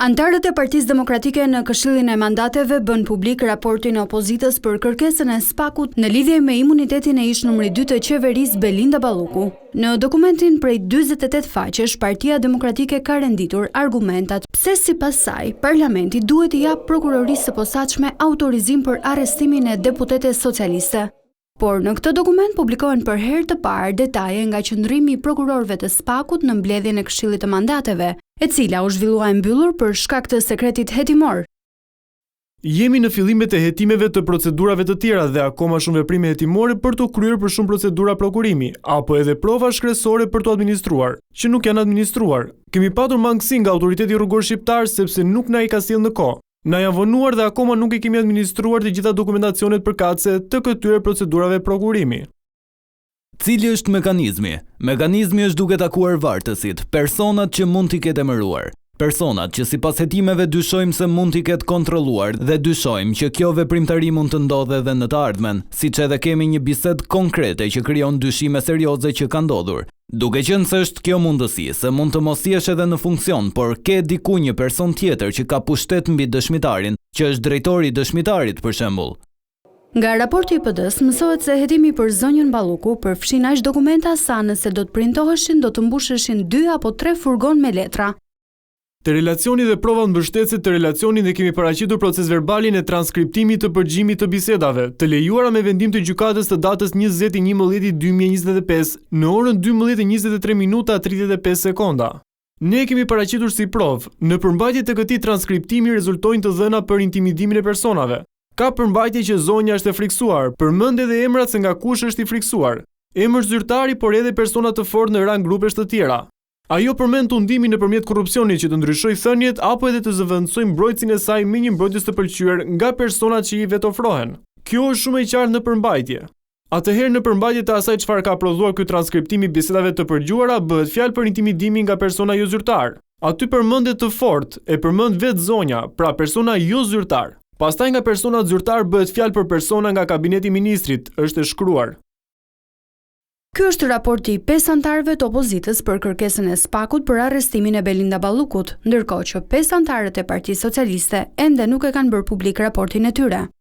Antarët e Partisë Demokratike në Këshillin e Mandateve bën publik raportin e opozitës për kërkesën e SPAK-ut në lidhje me imunitetin e ish numri 2 të qeverisë Belinda Balluku. Në dokumentin prej 48 faqesh, Partia Demokratike ka renditur argumentat pse sipas saj Parlamenti duhet i jap prokurorisë së posaçme autorizim për arrestimin e deputetes socialiste. Por në këtë dokument publikohen për herë të parë detaje nga qëndrimi i prokurorëve të SPAK-ut në mbledhjen e Këshillit të Mandateve, e cila u zhvillua e mbyllur për shkak të sekretit hetimor. Jemi në fillimet e hetimeve të procedurave të tjera dhe akoma shumë veprime hetimore për të kryer për shumë procedura prokurimi, apo edhe prova shkresore për të administruar, që nuk janë administruar. Kemi patur mangësi nga autoriteti rrugor shqiptar sepse nuk na i ka sjellë në kohë. Na janë vonuar dhe akoma nuk i kemi administruar të gjitha dokumentacionet përkatëse të këtyre procedurave prokurimi. Cili është mekanizmi? Mekanizmi është duke takuar vartësit, personat që mund t'i ketë emëruar. Personat që sipas hetimeve dyshojmë se mund t'i ketë kontrolluar dhe dyshojmë që kjo veprimtari mund të ndodhe edhe në të ardhmen, siç edhe kemi një bisedë konkrete që krijon dyshime serioze që ka ndodhur. Duke qenë se është kjo mundësi, se mund të mos jesh edhe në funksion, por ke diku një person tjetër që ka pushtet mbi dëshmitarin, që është drejtori i dëshmitarit për shembull. Nga raporti i PD-s mësohet se hetimi për zonjën Balluku përfshin aq dokumenta sa nëse do të printoheshin do të mbusheshin 2 apo 3 furgon me letra. Të relacioni dhe prova mbështetëse të relacionin dhe kemi paraqitur proces verbalin e transkriptimit të përgjimit të bisedave, të lejuara me vendim të gjykatës të datës 20/11/2025 në orën 12:23:35 sekonda. Ne kemi paraqitur si provë, në përmbajtje të këtij transkriptimi rezultojnë të dhëna për intimidimin e personave. Ka përmbajtje që zonja është e friksuar, përmend edhe emrat se nga kush është i friksuar. Emër zyrtari, por edhe persona të fortë në rang grupesh të tjera. Ajo përmend tundimin nëpërmjet korrupsionit që të ndryshojë thënjet apo edhe të zëvendësojë mbrojtësin e saj me një mbrojtës të pëlqyer nga personat që i vet ofrohen. Kjo është shumë e qartë në përmbajtje. Atëherë në përmbajtje të asaj çfarë ka prodhuar ky transkriptim i bisedave të përgjuara bëhet fjalë për intimidimin nga persona jo zyrtar. Aty përmendet të fortë, e përmend vetë zonja, pra persona jo zyrtar. Pastaj nga personat zyrtar bëhet fjalë për persona nga kabineti i ministrit, është e shkruar. Ky është raporti i 5 antarëve të opozitës për kërkesën e SPAK-ut për arrestimin e Belinda Ballukut, ndërkohë që 5 antarët e Partisë Socialiste ende nuk e kanë bërë publik raportin e tyre.